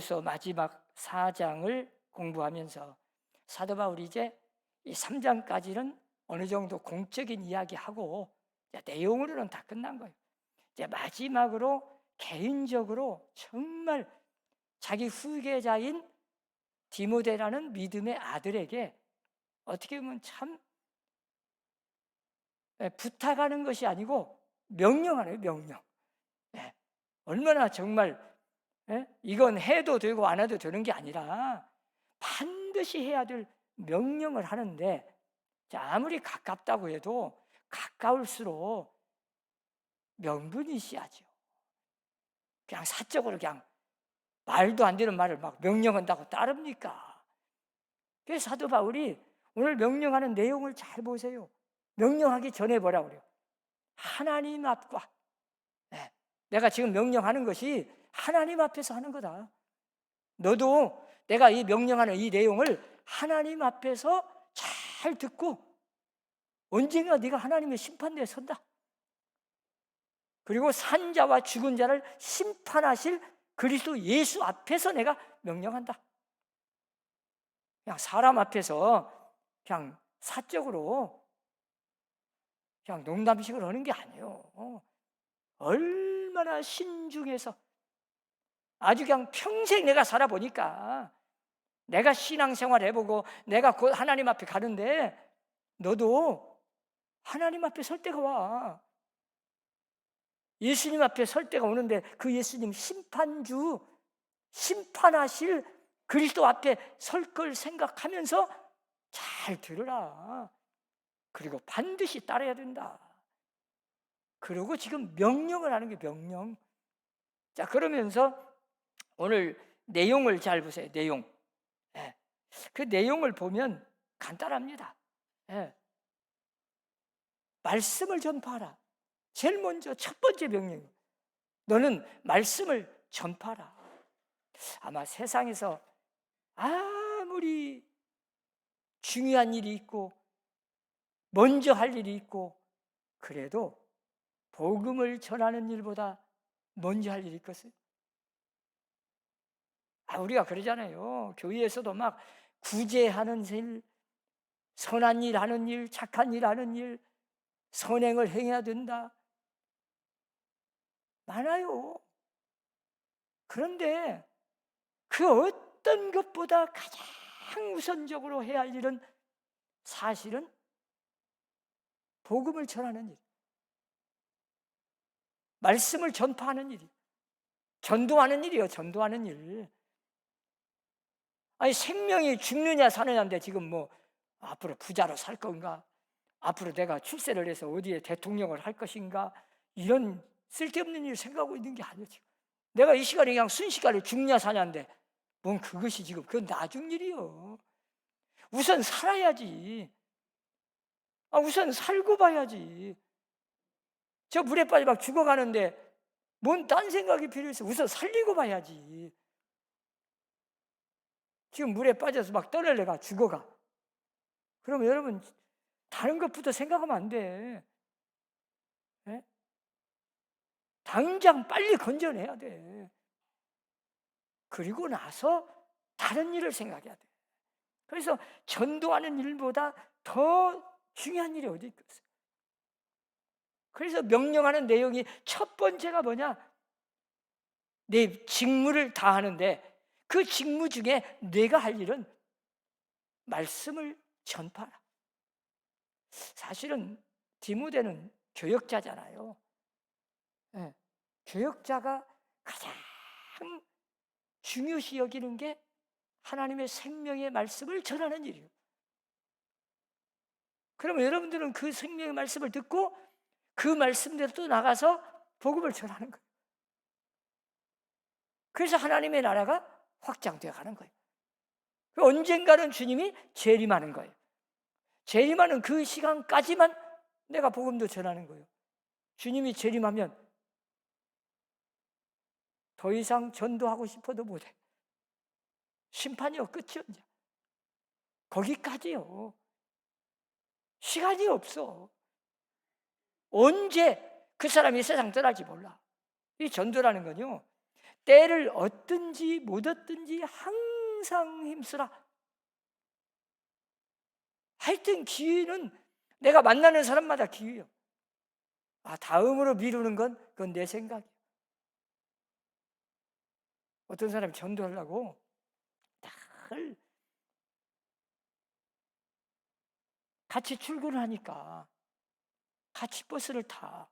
디모데후서 마지막 4장을 공부하면서 사도 바울이 이제 이 3장까지는 어느 정도 공적인 이야기하고 내용으로는 다 끝난 거예요. 이제 마지막으로 개인적으로 정말 자기 후계자인 디모데라는 믿음의 아들에게 어떻게 보면 참 부탁하는 것이 아니고 명령하네요. 명령. 얼마나 정말 이건 해도 되고 안 해도 되는 게 아니라 반드시 해야 될 명령을 하는데, 아무리 가깝다고 해도 가까울수록 명분이 있어야죠. 그냥 사적으로 그냥 말도 안 되는 말을 막 명령한다고 따릅니까? 그래서 사도 바울이 오늘 명령하는 내용을 잘 보세요. 명령하기 전에 뭐라고 그래요? 하나님 앞과, 내가 지금 명령하는 것이 하나님 앞에서 하는 거다. 너도 내가 이 명령하는 이 내용을 하나님 앞에서 잘 듣고 언젠가 네가 하나님의 심판대에 선다. 그리고 산자와 죽은 자를 심판하실 그리스도 예수 앞에서 내가 명령한다. 그냥 사람 앞에서 그냥 사적으로 그냥 농담식으로 하는 게 아니에요. 얼마나 신중해서 아주 그냥 평생 내가 살아보니까, 내가 신앙생활 해보고 내가 곧 하나님 앞에 가는데 너도 하나님 앞에 설 때가 와. 예수님 앞에 설 때가 오는데 그 예수님 심판주, 심판하실 그리스도 앞에 설 걸 생각하면서 잘 들으라. 그리고 반드시 따라야 된다. 그리고 지금 명령을 하는 게 명령. 자, 그러면서 오늘 내용을 잘 보세요. 내용. 그 내용을 보면 간단합니다. 말씀을 전파하라. 제일 먼저 첫 번째 명령. 너는 말씀을 전파하라. 아마 세상에서 아무리 중요한 일이 있고 먼저 할 일이 있고 그래도 복음을 전하는 일보다 먼저 할 일이 있겠어요? 우리가 그러잖아요. 교회에서도 막 구제하는 일, 선한 일 하는 일, 착한 일 하는 일, 선행을 행해야 된다. 많아요. 그런데 그 어떤 것보다 가장 우선적으로 해야 할 일은 사실은 복음을 전하는 일, 말씀을 전파하는 일, 전도하는 일이에요. 전도하는 일. 아니, 생명이 죽느냐 사느냐인데 지금 뭐 앞으로 부자로 살 건가, 앞으로 내가 출세를 해서 어디에 대통령을 할 것인가, 이런 쓸데없는 일 생각하고 있는 게 아니에요. 지금 내가 이 시간에 그냥 순식간에 죽냐 사냐인데 뭔 그것이 지금 그건 나중 일이요. 우선 살아야지. 우선 살고 봐야지. 저 물에 빠져 막 죽어가는데 뭔 딴 생각이 필요해서 우선 살리고 봐야지. 지금 물에 빠져서 막 떠날래가 죽어가. 그러면 여러분 다른 것부터 생각하면 안 돼. 당장 빨리 건져내야 돼. 그리고 나서 다른 일을 생각해야 돼. 그래서 전도하는 일보다 더 중요한 일이 어디 있겠어요? 그래서 명령하는 내용이 첫 번째가 뭐냐? 내 직무를 다하는데 그 직무 중에 내가 할 일은 말씀을 전파하라. 사실은 디모데는 교역자잖아요. 교역자가 가장 중요시 여기는 게 하나님의 생명의 말씀을 전하는 일이에요. 그러면 여러분들은 그 생명의 말씀을 듣고 그 말씀대로 또 나가서 복음을 전하는 거예요. 그래서 하나님의 나라가 확장되어 가는 거예요. 언젠가는 주님이 재림하는 거예요. 재림하는 그 시간까지만 내가 복음도 전하는 거예요. 주님이 재림하면 더 이상 전도하고 싶어도 못해. 심판이요, 끝이요. 이제 거기까지요. 시간이 없어. 언제 그 사람이 세상 떠날지 몰라. 이 전도라는 건요, 때를 얻든지 못 얻든지 항상 힘쓰라. 하여튼 기회는 내가 만나는 사람마다 기회요. 다음으로 미루는 건 그건 내 생각이야. 어떤 사람이 전도하려고 늘 같이 출근을 하니까 같이 버스를 타.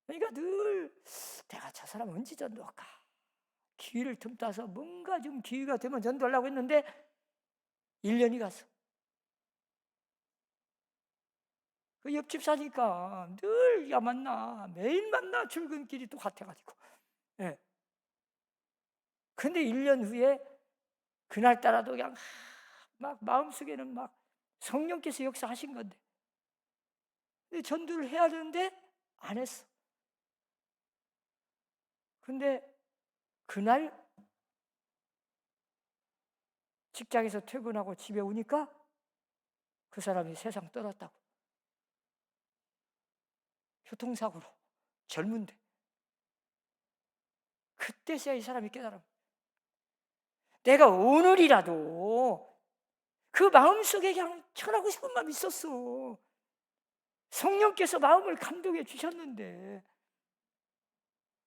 그러니까 늘 내가 저 사람 언제 전도할까? 기회를 틈타서 뭔가 좀 기회가 되면 전도하려고 했는데 1년이 갔어. 그 옆집 사니까 늘 만나, 매일 만나. 출근길이 또 같아가지고. 예. 근데 1년 후에 그날따라도 그냥 막 마음속에는 막 성령께서 역사하신 건데 전도를 해야 되는데 안 했어. 근데 그날 직장에서 퇴근하고 집에 오니까 그 사람이 세상 떠났다고. 교통사고로. 젊은데. 그때서야 이 사람이 깨달아. 내가 오늘이라도 그 마음속에 그냥 전하고 싶은 마음이 있었어. 성령께서 마음을 감동해 주셨는데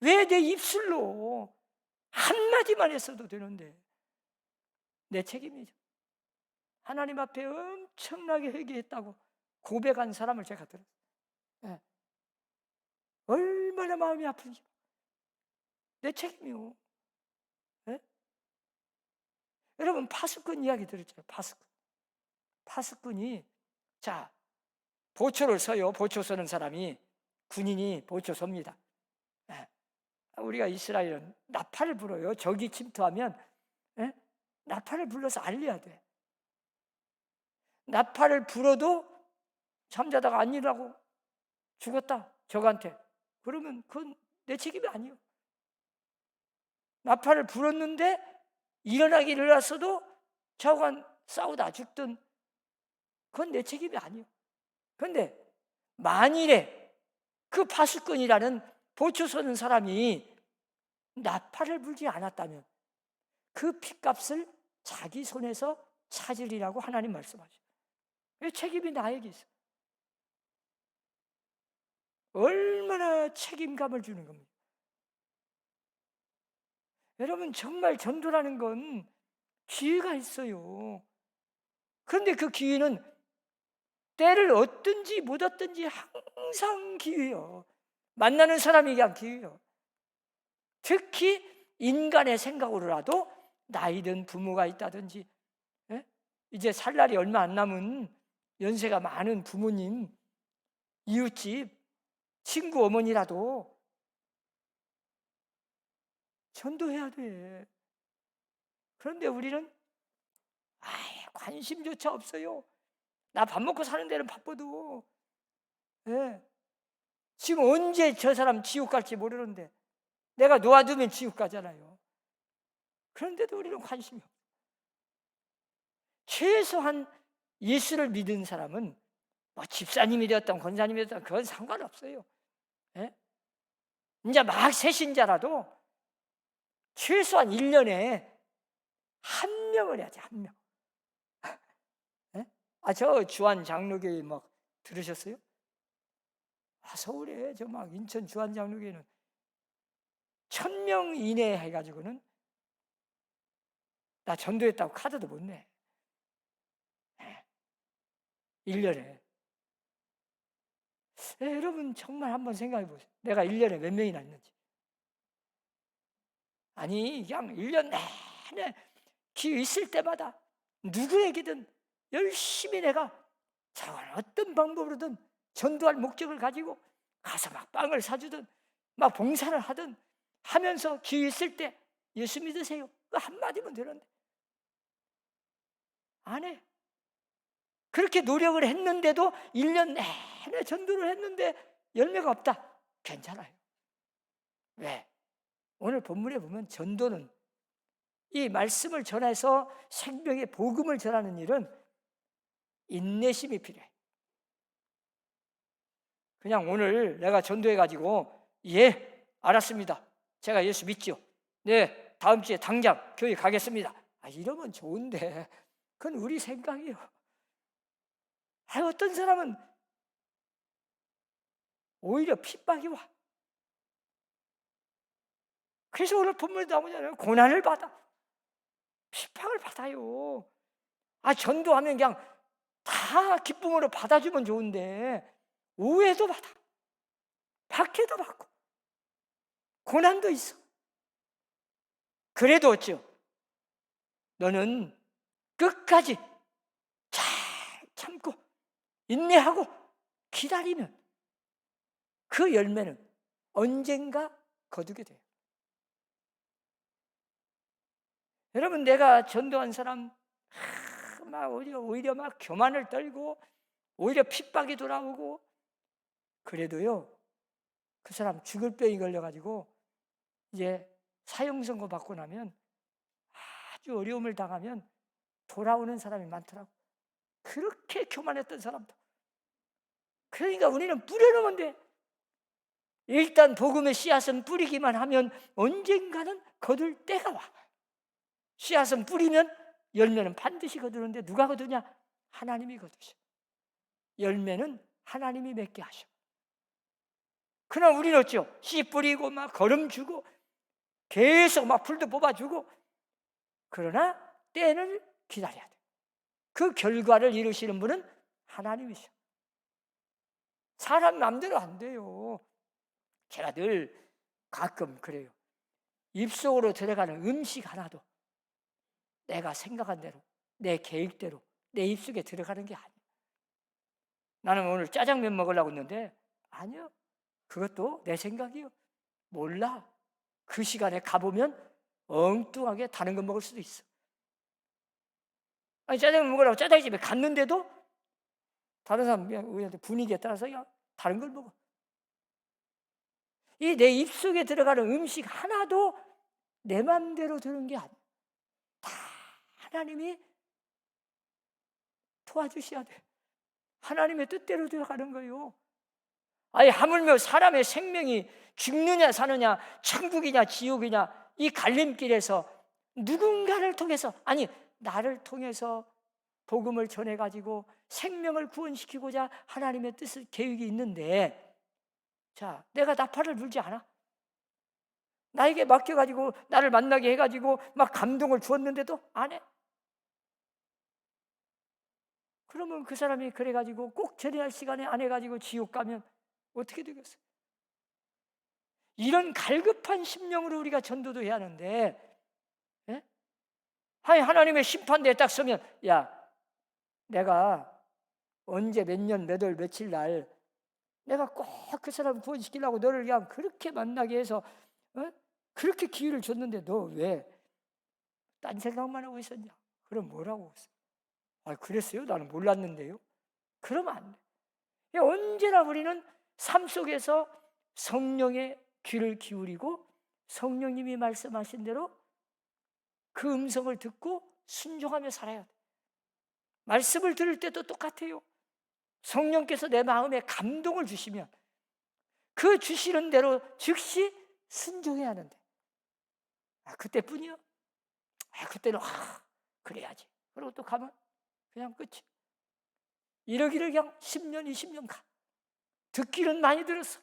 왜 내 입술로 한마디만 했어도 되는데 내 책임이죠. 하나님 앞에 엄청나게 회개했다고 고백한 사람을 제가 들었어요. 네. 얼마나 마음이 아픈지. 내 책임이요. 네? 여러분 파수꾼 이야기 들었죠? 파수꾼이 자 보초를 서요. 보초 서는 사람이 군인이 보초 섭니다. 네. 우리가 이스라엘은 나팔을 불어요. 적이 침투하면 네? 나팔을 불러서 알려야 돼. 나팔을 불어도 잠자다가 안 일어나고 죽었다 적한테. 그러면 그건 내 책임이 아니에요. 나팔을 불었는데 일어나기 일어났어도 적과 싸우다 죽든 그건 내 책임이 아니에요. 그런데 만일에 그 파수꾼이라는 보초 서는 사람이 나팔을 불지 않았다면 그 핏값을 자기 손에서 찾으리라고 하나님 말씀하셔요. 책임이 나에게 있어. 얼마나 책임감을 주는 겁니다. 여러분 정말 전도라는 건 기회가 있어요. 그런데 그 기회는 때를 얻든지 못 얻든지 항상 기회요. 만나는 사람이 그냥 기회요. 특히 인간의 생각으로라도 나이든 부모가 있다든지 이제 살 날이 얼마 안 남은 연세가 많은 부모님, 이웃집, 친구 어머니라도 전도해야 돼. 그런데 우리는 관심조차 없어요. 나 밥 먹고 사는 데는 바빠도 지금 언제 저 사람 지옥 갈지 모르는데 내가 놓아두면 지옥 가잖아요. 그런데도 우리는 관심이 없어요. 최소한 예수를 믿은 사람은 집사님이 되었던 권사님이 되었던 그건 상관없어요. 이제 막 새신자라도 최소한 1년에 한 명을 해야지, 한 명. 저 주한 장로교회 막 들으셨어요? 서울에 저 막 인천 주한 장로교회는 1000명 이내 해가지고는 나 전도했다고 카드도 못 내. 1년에. 여러분 정말 한번 생각해 보세요. 내가 1년에 몇 명이나 있는지. 아니 그냥 1년 내내 기회 있을 때마다 누구에게든 열심히 내가 어떤 방법으로든 전도할 목적을 가지고 가서 막 빵을 사주든 막 봉사를 하든 하면서 기회 있을 때 예수 믿으세요. 그 한마디면 되는데 안 해. 그렇게 노력을 했는데도 1년 내내 전도를 했는데 열매가 없다. 괜찮아요. 왜? 오늘 본문에 보면 전도는 이 말씀을 전해서 생명의 복음을 전하는 일은 인내심이 필요해. 그냥 오늘 내가 전도해가지고 알았습니다. 제가 예수 믿죠. 네, 다음 주에 당장 교회 가겠습니다. 이러면 좋은데 그건 우리 생각이요. 어떤 사람은 오히려 핍박이 와. 그래서 오늘 본문에 나오잖아요. 고난을 받아. 핍박을 받아요. 전도하면 그냥 다 기쁨으로 받아주면 좋은데 오해도 받아. 박해도 받고 고난도 있어. 그래도 어찌요? 너는 끝까지 잘 참고 인내하고 기다리면 그 열매는 언젠가 거두게 돼요. 여러분, 내가 전도한 사람 오히려 막 교만을 떨고 오히려 핍박이 돌아오고 그래도요, 그 사람 죽을 병이 걸려가지고 이제 사형 선고 받고 나면 아주 어려움을 당하면 돌아오는 사람이 많더라고. 그렇게 교만했던 사람도. 그러니까 우리는 뿌려놓으면 돼. 일단 복음의 씨앗은 뿌리기만 하면 언젠가는 거둘 때가 와. 씨앗은 뿌리면 열매는 반드시 거두는데 누가 거두냐? 하나님이 거두셔. 열매는 하나님이 맺게 하셔. 그러나 우리는 어쩌? 씨 뿌리고 막 거름 주고 계속 막 풀도 뽑아주고 그러나 때는 기다려야 돼. 그 결과를 이루시는 분은 하나님이셔. 사람 마음대로 안 돼요. 제가 늘 가끔 그래요. 입속으로 들어가는 음식 하나도 내가 생각한 대로, 내 계획대로 내 입속에 들어가는 게 아니에요. 나는 오늘 짜장면 먹으려고 했는데 아니요. 그것도 내 생각이요. 몰라. 그 시간에 가보면 엉뚱하게 다른 거 먹을 수도 있어. 짜장면 먹으려고 짜장집에 갔는데도 다른 사람 우리한테 분위기에 따라서 그냥 다른 걸 먹어. 이 내 입속에 들어가는 음식 하나도 내 마음대로 드는 게 아니야. 다 하나님이 도와주셔야 돼. 하나님의 뜻대로 들어가는 거예요. 하물며 사람의 생명이 죽느냐 사느냐, 천국이냐 지옥이냐, 이 갈림길에서 누군가를 통해서, 나를 통해서 복음을 전해가지고 생명을 구원시키고자 하나님의 뜻을 계획이 있는데, 자, 내가 나팔을 불지 않아? 나에게 맡겨가지고 나를 만나게 해가지고 막 감동을 주었는데도 안 해? 그러면 그 사람이 그래가지고 꼭 전해야 할 시간에 안 해가지고 지옥 가면 어떻게 되겠어요? 이런 갈급한 심령으로 우리가 전도도 해야 하는데, 예? 하나님의 심판대에 딱 서면, 야, 내가 언제 몇 년 몇 월 며칠 날 내가 꼭 그 사람 구원시키려고 너를 그냥 그렇게 만나게 해서 그렇게 기회를 줬는데 너 왜 딴 생각만 하고 있었냐? 그럼 뭐라고 했어? 그랬어요? 나는 몰랐는데요. 그러면 안 돼. 언제나 우리는 삶 속에서 성령의 귀를 기울이고 성령님이 말씀하신 대로 그 음성을 듣고 순종하며 살아야 돼. 말씀을 들을 때도 똑같아요. 성령께서 내 마음에 감동을 주시면 그 주시는 대로 즉시 순종해야 하는데 그때뿐이요? 그때는 그래야지. 그리고 또 가면 그냥 끝이. 이러기를 그냥 10년, 20년 가. 듣기는 많이 들었어.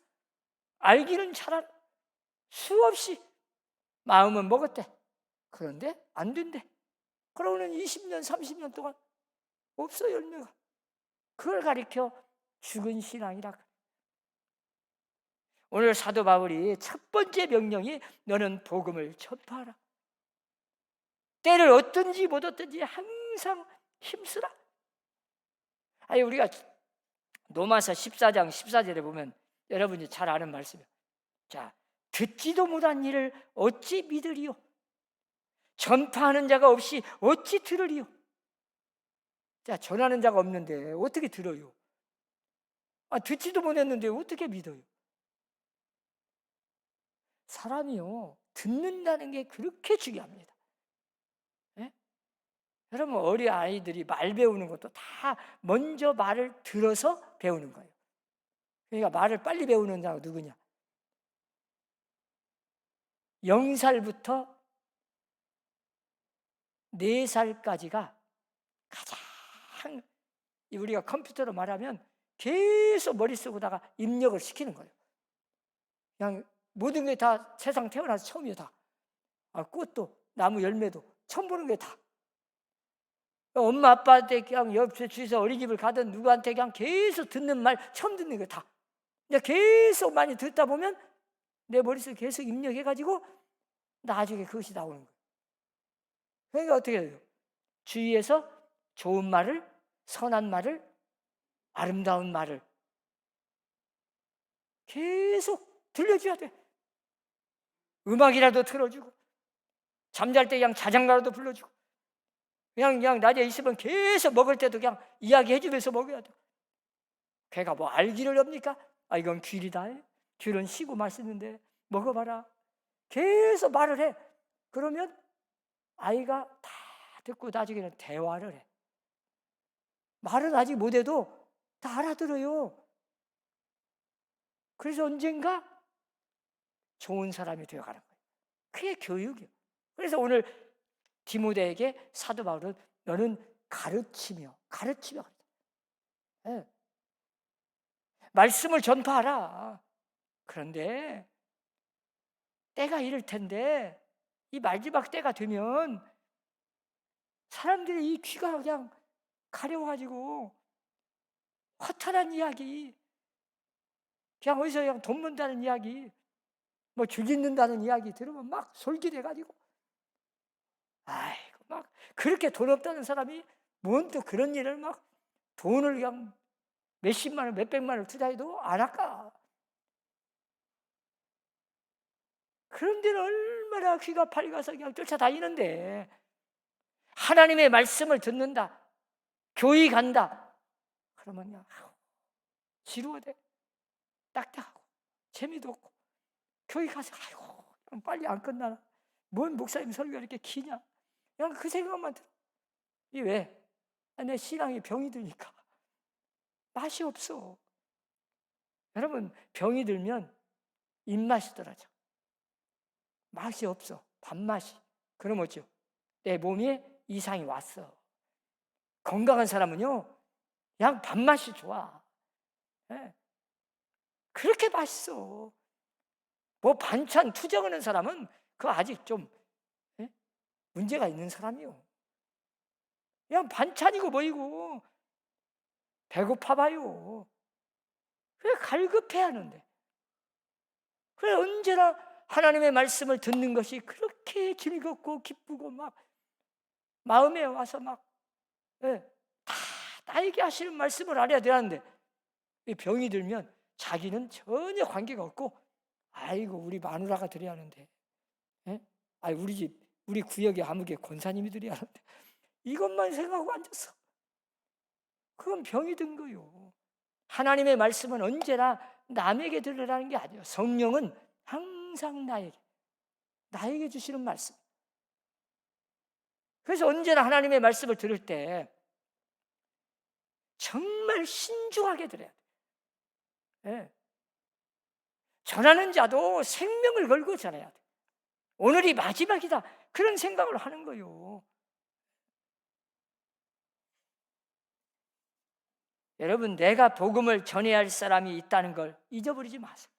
알기는 잘 알아. 수없이 마음은 먹었대. 그런데 안 된대. 그러고는 20년, 30년 동안 없어 열매가. 그걸 가리켜 죽은 신앙이라. 오늘 사도 바울이 첫 번째 명령이 너는 복음을 전파하라. 때를 얻든지 못 얻든지 항상 힘쓰라. 우리가 로마서 14장 14절에 보면 여러분이 잘 아는 말씀이에요. 자, 듣지도 못한 일을 어찌 믿으리요? 전파하는 자가 없이 어찌 들으리요? 자, 전하는 자가 없는데 어떻게 들어요? 듣지도 못했는데 어떻게 믿어요? 사람이요, 듣는다는 게 그렇게 중요합니다. 네? 여러분, 어린 아이들이 말 배우는 것도 다 먼저 말을 들어서 배우는 거예요. 그러니까 말을 빨리 배우는 자가 누구냐? 0살부터 4살까지가 가장, 우리가 컴퓨터로 말하면 계속 머릿속에다가 입력을 시키는 거예요. 그냥 모든 게 다 세상 태어나서 처음이에요. 다. 꽃도 나무 열매도 처음 보는 게 다. 엄마 아빠한테 그냥 옆에 주위에서 어린이집을 가든 누구한테 그냥 계속 듣는 말 처음 듣는 게 다. 이제 계속 많이 듣다 보면 내 머릿속에 계속 입력해가지고 나중에 그것이 나오는 거예요. 그러니까 어떻게 해요? 주위에서 좋은 말을, 선한 말을, 아름다운 말을 계속 들려줘야 돼. 음악이라도 틀어주고, 잠잘 때 그냥 자장가라도 불러주고, 그냥 낮에 있으면 계속 먹을 때도 그냥 이야기해주면서 먹어야 돼. 걔가 뭐 알기를 합니까? 이건 귤이다. 귤은 시고 맛있는데 먹어봐라. 계속 말을 해. 그러면 아이가 다 듣고 나중에는 대화를 해. 말은 아직 못해도 다 알아들어요. 그래서 언젠가 좋은 사람이 되어가는 거예요. 그게 교육이에요. 그래서 오늘 디모데에게 사도 바울은 너는 가르치며 네. 말씀을 전파하라. 그런데 때가 이럴 텐데 이 마지막 때가 되면 사람들이 이 귀가 그냥 가려워가지고 허탈한 이야기, 그냥 어디서 그냥 돈 번다는 이야기, 뭐 죽이는다는 이야기 들으면 막 솔깃해가지고, 아이고 막 그렇게 돈 없다는 사람이 뭔 또 그런 일을 막 돈을 그냥 몇십만 원, 몇백만 원 투자해도 안 할까? 그런 데는 얼마나 귀가 밝아서 그냥 쫓아다니는데, 하나님의 말씀을 듣는다, 교회 간다, 그러면 그냥 지루하대, 딱딱하고 재미도 없고, 교회 가서 아이고 빨리 안 끝나나, 뭔 목사님 설교가 이렇게 기냐, 그냥 그 생각만 들어. 이 왜? 내 신앙이 병이 드니까 맛이 없어. 여러분, 병이 들면 입맛이 떨어져. 맛이 없어. 밥맛이. 그럼 어쩌? 내 몸에 이상이 왔어. 건강한 사람은요, 그냥 밥맛이 좋아. 네. 그렇게 맛있어. 뭐 반찬 투정하는 사람은 그거 아직 좀 문제가 있는 사람이요. 그냥 반찬이고 뭐이고 배고파 봐요. 왜 갈급해 하는데? 그래, 언제나 하나님의 말씀을 듣는 것이 그렇게 즐겁고 기쁘고 막 마음에 와서 막 다 나에게 하시는 말씀을 알아야 되는데, 병이 들면 자기는 전혀 관계가 없고, 아이고 우리 마누라가 드려야 하는데, 우리 집 우리 구역의 아무개 권사님이 드려야 하는데, 이것만 생각하고 앉았어. 그건 병이 든 거요. 하나님의 말씀은 언제나 남에게 들으라는 게 아니에요. 성령은 항상 나에게 주시는 말씀. 그래서 언제나 하나님의 말씀을 들을 때 정말 신중하게 들어야 돼. 전하는 자도 생명을 걸고 전해야 돼. 오늘이 마지막이다, 그런 생각을 하는 거예요. 여러분, 내가 복음을 전해야 할 사람이 있다는 걸 잊어버리지 마세요.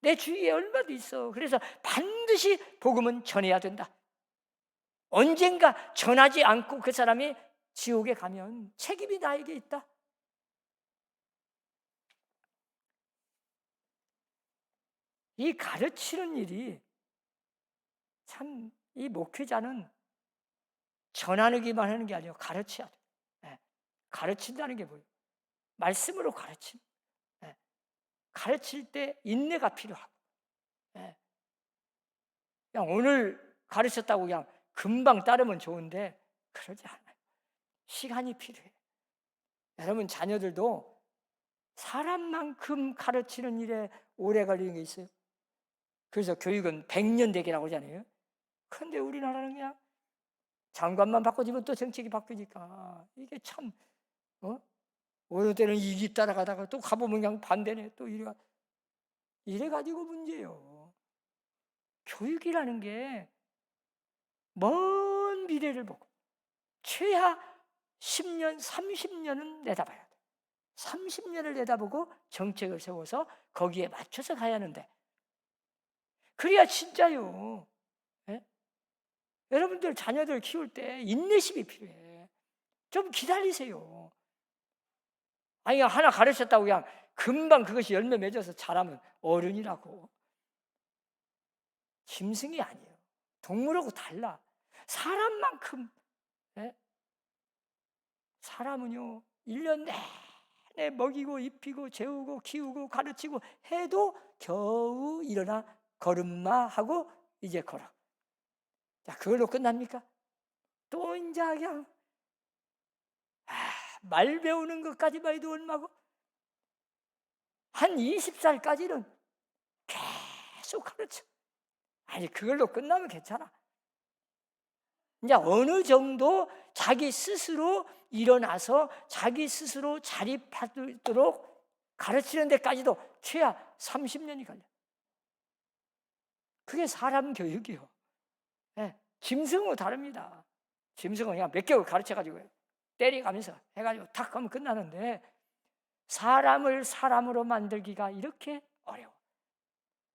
내 주위에 얼마도 있어. 그래서 반드시 복음은 전해야 된다. 언젠가 전하지 않고 그 사람이 지옥에 가면 책임이 나에게 있다. 이 가르치는 일이 참, 이 목회자는 전하기만 하는 게 아니고 가르쳐야 돼. 가르친다는 게 뭐예요? 말씀으로 가르침. 가르칠 때 인내가 필요하고, 그냥 오늘 가르쳤다고 그냥 금방 따르면 좋은데 그러지 않아요. 시간이 필요해. 여러분, 자녀들도 사람만큼 가르치는 일에 오래 걸리는 게 있어요. 그래서 교육은 100년 대계라고 하잖아요. 그런데 우리나라는 그냥 장관만 바꿔주면 또 정책이 바뀌니까 이게 참, 어느 때는 이기 따라가다가 또 가보면 그냥 반대네, 또 이래가지고 문제예요. 교육이라는 게 먼 미래를 보고 최하 10년, 30년은 내다봐야 돼. 30년을 내다보고 정책을 세워서 거기에 맞춰서 가야 하는데, 그래야 진짜요. 예? 여러분들 자녀들 키울 때 인내심이 필요해. 좀 기다리세요. 아니, 하나 가르쳤다고 그냥 금방 그것이 열매 맺어서 자라면 어른이라고. 짐승이 아니에요. 동물하고 달라. 사람만큼. 예? 사람은요 1년 내내 먹이고 입히고 재우고 키우고 가르치고 해도 겨우 일어나 걸음마 하고 이제 걸어. 자, 그걸로 끝납니까? 또 이제 그냥 말 배우는 것까지만 해도 얼마고, 한 20살까지는 계속 가르쳐. 아니, 그걸로 끝나면 괜찮아. 이제 어느 정도 자기 스스로 일어나서 자기 스스로 자립하도록 가르치는 데까지도 최하 30년이 걸려. 그게 사람 교육이요. 네, 짐승하고 다릅니다. 짐승은 그냥 몇 개월 가르쳐가지고 때리가면서 해가지고 탁 하면 끝나는데, 사람을 사람으로 만들기가 이렇게 어려워.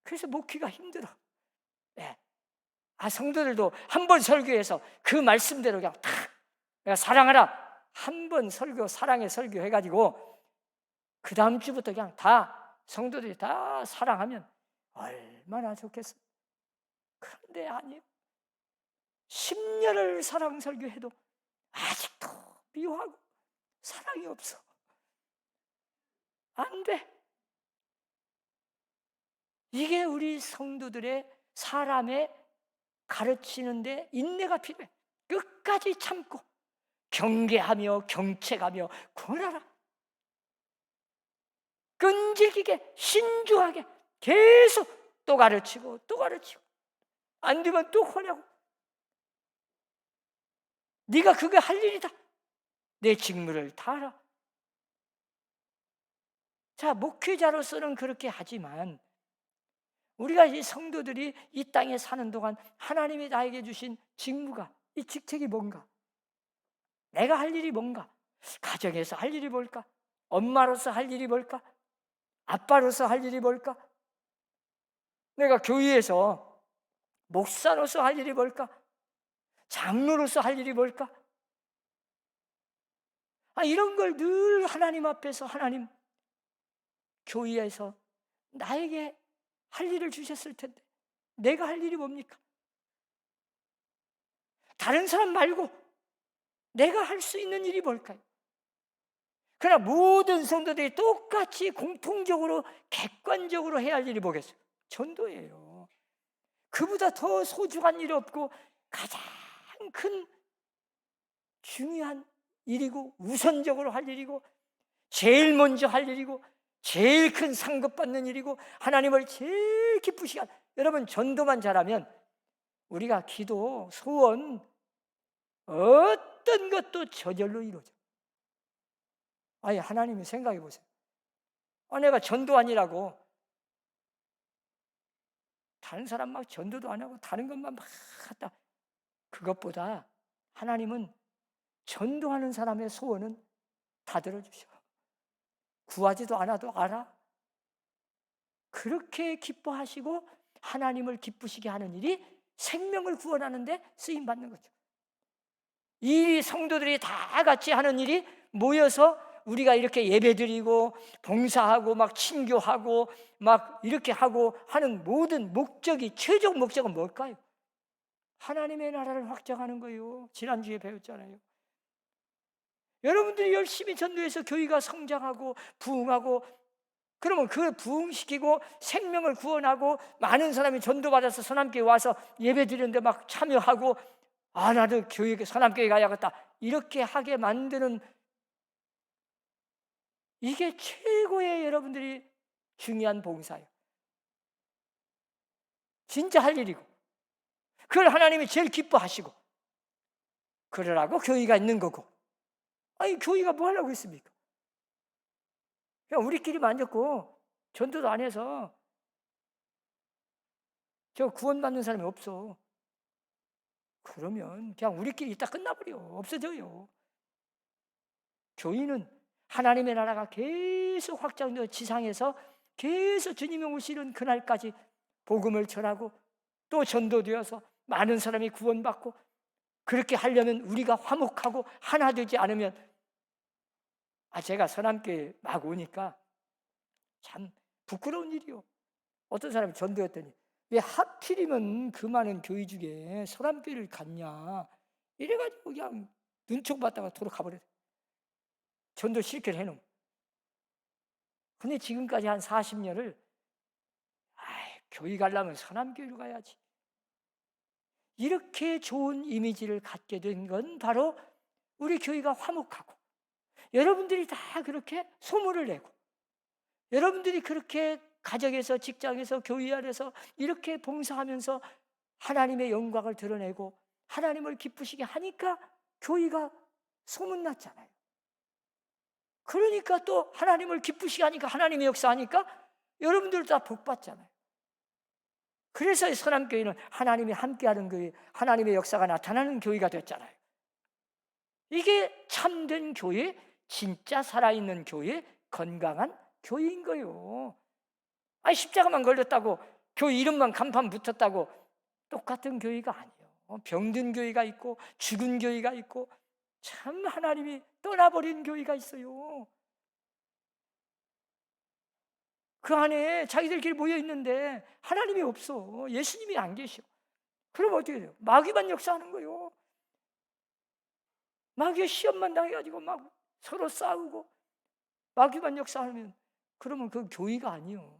그래서 먹기가 힘들어. 네. 성도들도 한 번 설교해서 그 말씀대로 그냥 탁, 내가 사랑하라 한 번 설교, 사랑의 설교 해가지고 그 다음 주부터 그냥 다 성도들이 다 사랑하면 얼마나 좋겠어. 그런데 아니에요. 10년을 사랑 설교해도 아직도 미워하고 사랑이 없어. 안 돼. 이게 우리 성도들의 사람의 가르치는데 인내가 필요해. 끝까지 참고 경계하며 경책하며 권하라. 끈질기게 신중하게 계속 또 가르치고 또 가르치고, 안 되면 또 권하고. 네가 그거 할 일이다. 내 직무를 다하라. 자, 목회자로서는 그렇게 하지만 우리가 이 성도들이 이 땅에 사는 동안 하나님이 나에게 주신 직무가, 이 직책이 뭔가, 내가 할 일이 뭔가, 가정에서 할 일이 뭘까, 엄마로서 할 일이 뭘까, 아빠로서 할 일이 뭘까, 내가 교회에서 목사로서 할 일이 뭘까, 장로로서 할 일이 뭘까. 이런 걸 늘 하나님 앞에서, 하나님, 교회에서 나에게 할 일을 주셨을 텐데 내가 할 일이 뭡니까? 다른 사람 말고 내가 할 수 있는 일이 뭘까요? 그러나 모든 성도들이 똑같이 공통적으로 객관적으로 해야 할 일이 뭐겠어요? 전도예요. 그보다 더 소중한 일이 없고 가장 큰 중요한 일이고 우선적으로 할 일이고 제일 먼저 할 일이고 제일 큰 상급 받는 일이고 하나님을 제일 기쁘시게 하는. 여러분, 전도만 잘하면 우리가 기도, 소원 어떤 것도 저절로 이루어져. 아니, 하나님이 생각해 보세요. 내가 전도하니라고 다른 사람 막 전도도 안 하고 다른 것만 막 갖다, 그것보다 하나님은 전도하는 사람의 소원은 다 들어주셔. 구하지도 않아도 알아. 그렇게 기뻐하시고 하나님을 기쁘시게 하는 일이 생명을 구원하는데 쓰임받는 거죠. 이 성도들이 다 같이 하는 일이 모여서 우리가 이렇게 예배드리고 봉사하고 막 친교하고 막 이렇게 하고 하는 모든 목적이, 최종 목적은 뭘까요? 하나님의 나라를 확장하는 거예요. 지난주에 배웠잖아요. 여러분들이 열심히 전도해서 교회가 성장하고 부흥하고, 그러면 그 부흥시키고 생명을 구원하고 많은 사람이 전도받아서 선함교회 와서 예배드리는데 막 참여하고, 나도 교회, 선함교회 가야겠다 이렇게 하게 만드는, 이게 최고의 여러분들이 중요한 봉사예요. 진짜 할 일이고 그걸 하나님이 제일 기뻐하시고 그러라고 교회가 있는 거고. 교회가 뭐 하려고 있습니까? 그냥 우리끼리만 앉았고 전도도 안 해서 저 구원받는 사람이 없어. 그러면 그냥 우리끼리 있다 끝나버려. 없어져요. 교회는 하나님의 나라가 계속 확장되어 지상에서 계속 주님이 오시는 그날까지 복음을 전하고 또 전도되어서 많은 사람이 구원받고, 그렇게 하려면 우리가 화목하고 하나 되지 않으면, 제가 서남교회 막 오니까 참 부끄러운 일이요. 어떤 사람이 전도했더니 왜 하필이면 그 많은 교회 중에 서남교회를 갔냐 이래가지고 그냥 눈총 받다가 도로 가버렸어요. 전도 실패를 해놓은. 근데 지금까지 한 40년을 교회 가려면 서남교회로 가야지, 이렇게 좋은 이미지를 갖게 된 건 바로 우리 교회가 화목하고, 여러분들이 다 그렇게 소문을 내고, 여러분들이 그렇게 가정에서 직장에서 교회 안에서 이렇게 봉사하면서 하나님의 영광을 드러내고 하나님을 기쁘시게 하니까 교회가 소문났잖아요. 그러니까 또 하나님을 기쁘시게 하니까, 하나님의 역사하니까 여러분들 다 복받잖아요. 그래서 서남교회는 하나님이 함께하는 교회, 하나님의 역사가 나타나는 교회가 됐잖아요. 이게 참된 교회, 진짜 살아있는 교회, 건강한 교회인 거예요. 십자가만 걸렸다고, 교회 이름만 간판 붙었다고 똑같은 교회가 아니에요. 병든 교회가 있고 죽은 교회가 있고 참 하나님이 떠나버린 교회가 있어요. 그 안에 자기들끼리 모여 있는데 하나님이 없어. 예수님이 안 계셔. 그럼 어떻게 돼요? 마귀만 역사하는 거예요. 마귀의 시험만 당해가지고 막 서로 싸우고 마귀만 역사하면, 그러면 그 교회가 아니요.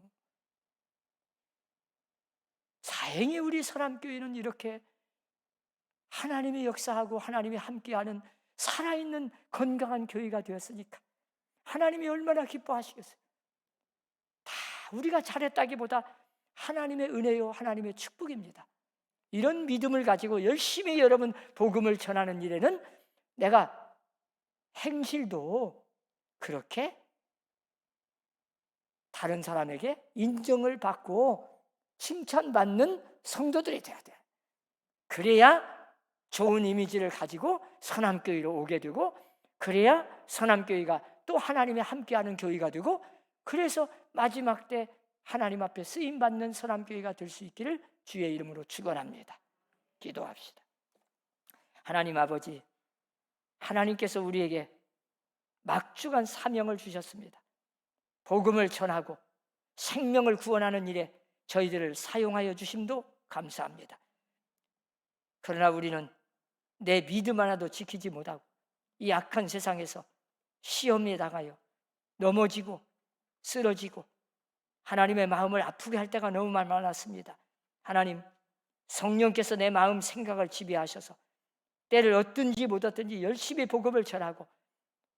다행히 우리 서남교회는 이렇게 하나님의 역사하고 하나님이 함께하는 살아있는 건강한 교회가 되었으니까 하나님이 얼마나 기뻐하시겠어요. 다 우리가 잘했다기보다 하나님의 은혜요, 하나님의 축복입니다. 이런 믿음을 가지고 열심히 여러분 복음을 전하는 일에는 내가 행실도 그렇게 다른 사람에게 인정을 받고 칭찬받는 성도들이 돼야 돼. 그래야 좋은 이미지를 가지고 서남교회로 오게 되고, 그래야 서남교회가 또 하나님이 함께하는 교회가 되고, 그래서 마지막 때 하나님 앞에 쓰임받는 서남교회가 될 수 있기를 주의 이름으로 축원합니다. 기도합시다. 하나님 아버지, 하나님께서 우리에게 막중한 사명을 주셨습니다. 복음을 전하고 생명을 구원하는 일에 저희들을 사용하여 주심도 감사합니다. 그러나 우리는 내 믿음 하나도 지키지 못하고 이 악한 세상에서 시험에 당하여 넘어지고 쓰러지고 하나님의 마음을 아프게 할 때가 너무 많았습니다. 하나님, 성령께서 내 마음 생각을 지배하셔서 때를 얻든지 못 얻든지 열심히 복음을 전하고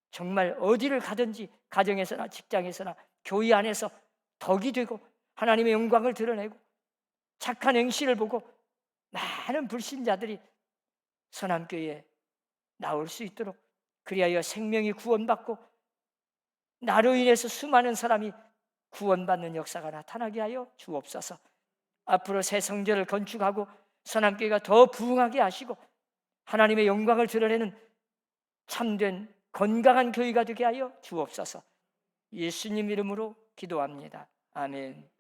정말 어디를 가든지 가정에서나 직장에서나 교회 안에서 덕이 되고 하나님의 영광을 드러내고 착한 행실을 보고 많은 불신자들이 서남교회에 나올 수 있도록, 그리하여 생명이 구원받고 나로 인해서 수많은 사람이 구원받는 역사가 나타나게 하여 주옵소서. 앞으로 새 성전을 건축하고 서남교회가 더 부흥하게 하시고 하나님의 영광을 드러내는 참된 건강한 교회가 되게 하여 주옵소서. 예수님 이름으로 기도합니다. 아멘.